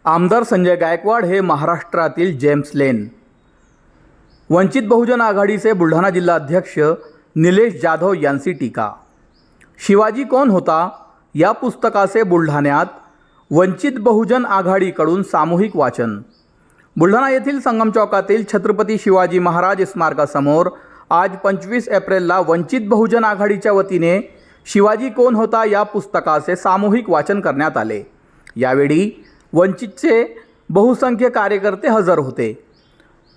आमदार संजय गायकवाड हे महाराष्ट्रातील जेम्स लेन. वंचित बहुजन आघाडीचे बुलढाणा जिल्हा अध्यक्ष निलेश जाधव यांची टीका. शिवाजी कोण होता या पुस्तकाचे बुलढाण्यात वंचित बहुजन आघाडीकडून सामूहिक वाचन. बुलढाणा येथील संगम चौकातील छत्रपती शिवाजी महाराज स्मारकासमोर आज 25 एप्रिलला वंचित बहुजन आघाडीच्या वतीने शिवाजी कोण होता या पुस्तकाचे सामूहिक वाचन करण्यात आले. यावेळी वंचितचे बहुसंख्य कार्यकर्ते हजर होते.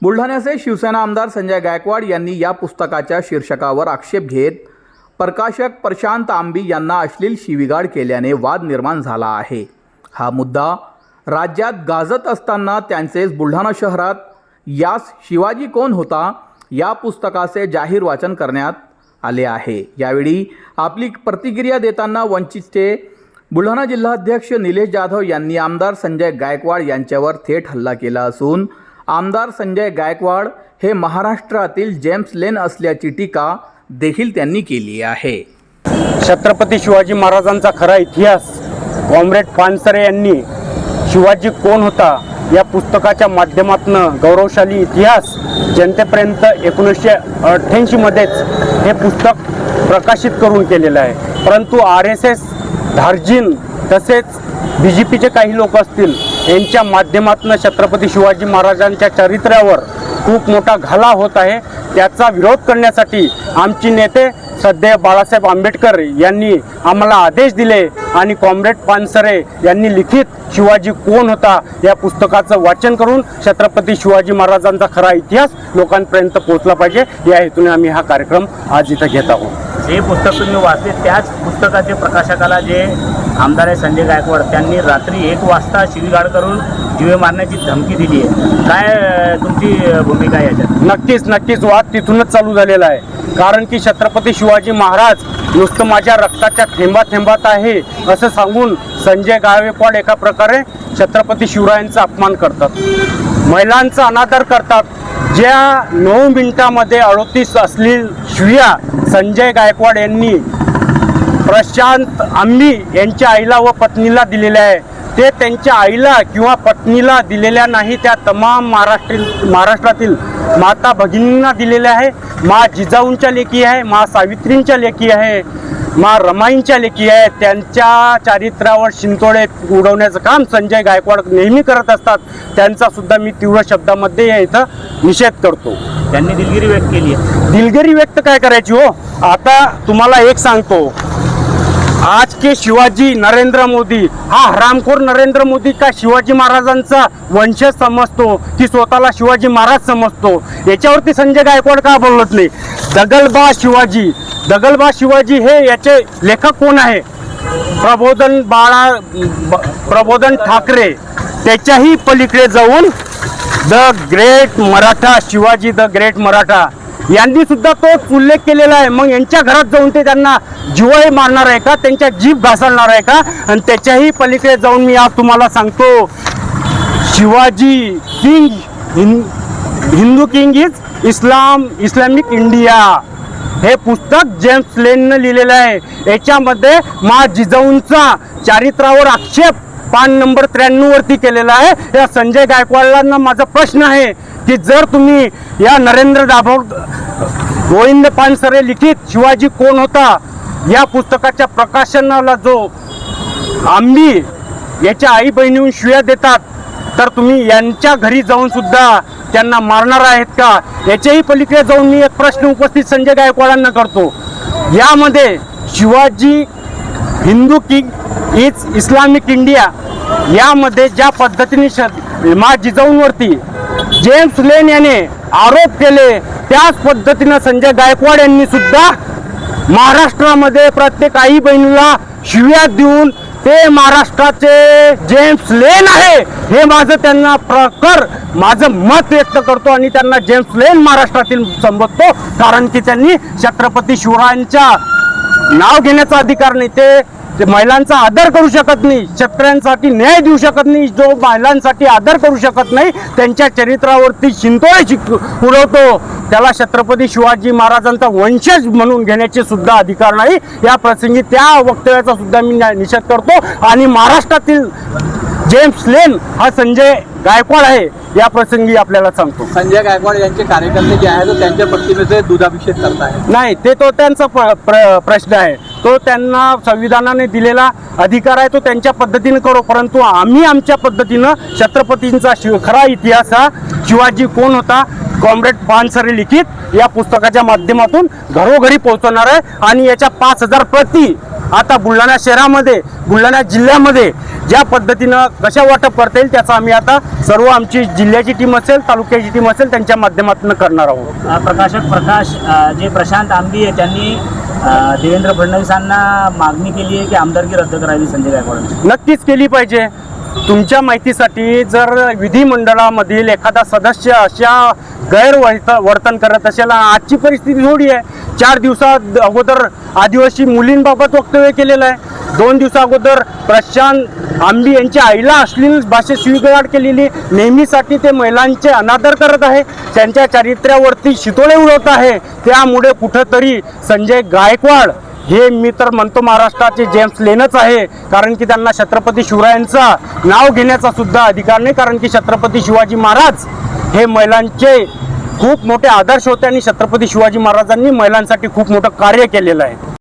बुलढाण्याचे शिवसेना आमदार संजय गायकवाड यांनी या पुस्तकाच्या शीर्षकावर आक्षेप घेत प्रकाशक प्रशांत आंबी यांना अश्लील शिवीगाळ केल्याने वाद निर्माण झाला आहे. हा मुद्दा राज्यात गाजत असताना त्यांचेच बुलढाणा शहरात यास शिवाजी कोण होता या पुस्तकाचे जाहीर वाचन करण्यात आले आहे. यावेळी आपली प्रतिक्रिया देताना वंचितचे बुलढाणा जिल्हाध्यक्ष निलेश जाधव यांनी आमदार संजय गायकवाड यांच्यावर थेट हल्ला केला असून आमदार संजय गायकवाड हे महाराष्ट्रातील जेम्स लेन असल्याची टीका देखील त्यांनी केली आहे. छत्रपती शिवाजी महाराजांचा खरा इतिहास कॉम्रेड पानसरे यांनी शिवाजी कोण होता या पुस्तकाच्या माध्यमातून गौरवशाली इतिहास जनतेपर्यंत 1988 मध्येच हे पुस्तक प्रकाशित करून केलेलं आहे. परंतु RSS धार्जिन तसेच BJPचे काही लोक असतील यांच्या माध्यमातून छत्रपती शिवाजी महाराजांच्या चरित्रावर खूप मोठा घाला होत आहे. त्याचा विरोध करण्यासाठी आमचे नेते सध्या बाळासाहेब आंबेडकर यांनी आम्हाला आदेश दिले आणि कॉम्रेड पानसरे यांनी लिखित शिवाजी कोण होता या पुस्तकाचं वाचन करून छत्रपती शिवाजी महाराजांचा खरा इतिहास लोकांपर्यंत पोहोचला पाहिजे या हेतूने आम्ही हा कार्यक्रम आज इथं घेत आहोत. जे पुस्तक तुम्ही वाचले त्याच पुस्तकाचे प्रकाशकाला जे आमदार आहे संजय गायकवाड त्यांनी रात्री 1 वाजता शिवीगाळ करून जीवे मारण्याची धमकी दिली आहे. काय तुमची भूमिका आहे याच्यात? नक्कीच वाद तिथूनच चालू झालेला आहे. कारण की छत्रपती शिवाजी महाराज नुसतं माझ्या रक्ताच्या थेंबात आहे असं सांगून संजय गायकवाड एका प्रकारे छत्रपती शिवरायांचा अपमान करतात, महिलांचा अनादर करतात. ज्या 9 मिनिटामध्ये 38 अश्लील शिव्या संजय गायकवाड यांनी प्रशांत आंबी यांच्या आईला व पत्नीला दिलेल्या आहे ते त्यांच्या आईला किंवा पत्नीला दिलेल्या नाही, त्या तमाम महाराष्ट्रातील माता भगिनींना दिलेल्या आहे. मा जिजाऊंच्या लेकी आहे, मा सावित्रींच्या लेकी आहे, मा रमाईंच्या लेकी आहे. त्यांच्या चारित्र्यावर शिंतोडे उडवण्याचं काम संजय गायकवाड नेहमी करत असतात. त्यांचा सुद्धा मी तीव्र शब्दामध्ये या इथं निषेध करतो. त्यांनी दिलगिरी व्यक्त केली आहे. दिलगिरी व्यक्त काय करायची हो. आता तुम्हाला एक सांगतो, आज के शिवाजी नरेंद्र मोदी हा हरामखोर नरेंद्र मोदी का शिवाजी महाराजांचा वंशज समजतो की स्वतःला शिवाजी महाराज समजतो याच्यावरती संजय गायकवाड का बोलत नाही. दगलबा शिवाजी हे याचे लेखक कोण आहे? प्रबोधन ठाकरे. त्याच्याही पलीकडे जाऊन the great Maratha Shivaji the great Maratha यांनी सुद्धा तोच उल्लेख केलेला आहे. मग यांच्या घरात जाऊन ते त्यांना जिव्हाळी मारणार आहे का? त्यांच्या जीभ घासळणार आहे का? आणि त्याच्याही पलीकडे जाऊन मी आज तुम्हाला सांगतो, Shivaji king, Hindu king is Islamic India हे पुस्तक जेम्स लेननं लिहिलेलं आहे. याच्यामध्ये मा जिजाऊंचा चारित्र्यावर आक्षेप पान नंबर 93 वरती केलेला आहे. या संजय गायकवाडला माझा प्रश्न आहे की जर तुम्ही या नरेंद्र गोविंद पानसरे लिखित शिवाजी कोण होता या पुस्तकाच्या प्रकाशनाला जो आंबी याच्या आई बहिणीहून शिव्या देतात तर तुम्ही यांच्या घरी जाऊन सुद्धा त्यांना मारणार आहेत का? याच्याही पलीकडे जाऊन मी एक प्रश्न उपस्थित संजय गायकवाडांना करतो. यामध्ये Shivaji Hindu king is Islamic India यामध्ये ज्या पद्धतीने मा जिजाऊंवरती जेम्स लेन याने आरोप केले त्याच पद्धतीनं संजय गायकवाड यांनी सुद्धा महाराष्ट्रामध्ये प्रत्येक आई बहिणीला शिव्या देऊन ते महाराष्ट्राचे जेम्स लेन आहे हे माझं मत व्यक्त करतो आणि त्यांना जेम्स लेन महाराष्ट्रातील संबोधतो. कारण की त्यांनी छत्रपती शिवरायांच्या नाव घेण्याचा अधिकार नाही, ते ते महिलांचा आदर करू शकत नाही, शेतकऱ्यांसाठी न्याय देऊ शकत नाही, जो महिलांसाठी आदर करू शकत नाही, त्यांच्या चरित्रावरती शिंतोळे उडवतो, त्याला छत्रपती शिवाजी महाराजांचा वंशज म्हणून घेण्याचे सुद्धा अधिकार नाही. या प्रसंगी त्या वक्तव्याचा सुद्धा मी निषेध करतो. आणि महाराष्ट्रातील जेम्स लेन हा संजय गायकवाड आहे, या प्रसंगी आपल्याला सांगतो. संजय गायकवाड यांचे कार्यकर्ते जे आहेत त्यांच्या प्रतिमेचे दुधाभिषेक करताय. नाही, ते तो त्यांचा प्रश्न आहे, तो त्यांना संविधानाने दिलेला अधिकार आहे, तो त्यांच्या पद्धतीने करो. परंतु आम्ही आमच्या पद्धतीनं छत्रपतींचा खरा इतिहास हा शिवाजी कोण होता कॉम्रेड पानसरे लिखित या पुस्तकाच्या माध्यमातून घरोघरी पोहोचवणार आहे. आणि याच्या 5,000 प्रती आता बुलढाणा शहरामध्ये, बुलढाणा जिल्ह्यामध्ये ज्या पद्धतीनं कशा वाटप करता येईल त्याचा आम्ही आता सर्व आमची जिल्ह्याची टीम असेल, तालुक्याची टीम असेल, त्यांच्या माध्यमातून करणार आहोत. प्रकाश जे प्रशांत आंबी आहे त्यांनी देवेंद्र फडणवीसांना मागणी केली आहे की आमदारकी रद्द करावी संजय गायकवाड. नक्कीच केली पाहिजे. तुमच्या माहितीसाठी जर विधिमंडळामधील एखादा सदस्य अशा गैरवर्तन करत असेल, आजची परिस्थिती थोडी आहे. 4 दिवसात अगोदर आदिवासी मुलींबाबत वक्तव्य केलेलं आहे. 2 दिवसा अगोदर प्रशांत आंबी यांच्या आईला अश्लील भाषेत शिवीगाळ केलेली, नेहमीसाठी ते महिलांचे अनादर करत आहे, त्यांच्या चारित्र्यावरती शितोळे उडवत आहे. त्यामुळे कुठंतरी संजय गायकवाड हे मी तर म्हणतो महाराष्ट्राचे जेम्स लेनच आहे. कारण की त्यांना छत्रपती शिवरायांचा नाव घेण्याचा सुद्धा अधिकार नाही. कारण की छत्रपती शिवाजी महाराज हे महिलांचे खूप मोठे आदर्श होते आणि छत्रपती शिवाजी महाराजांनी महिलांसाठी खूप मोठं कार्य केलेलं आहे.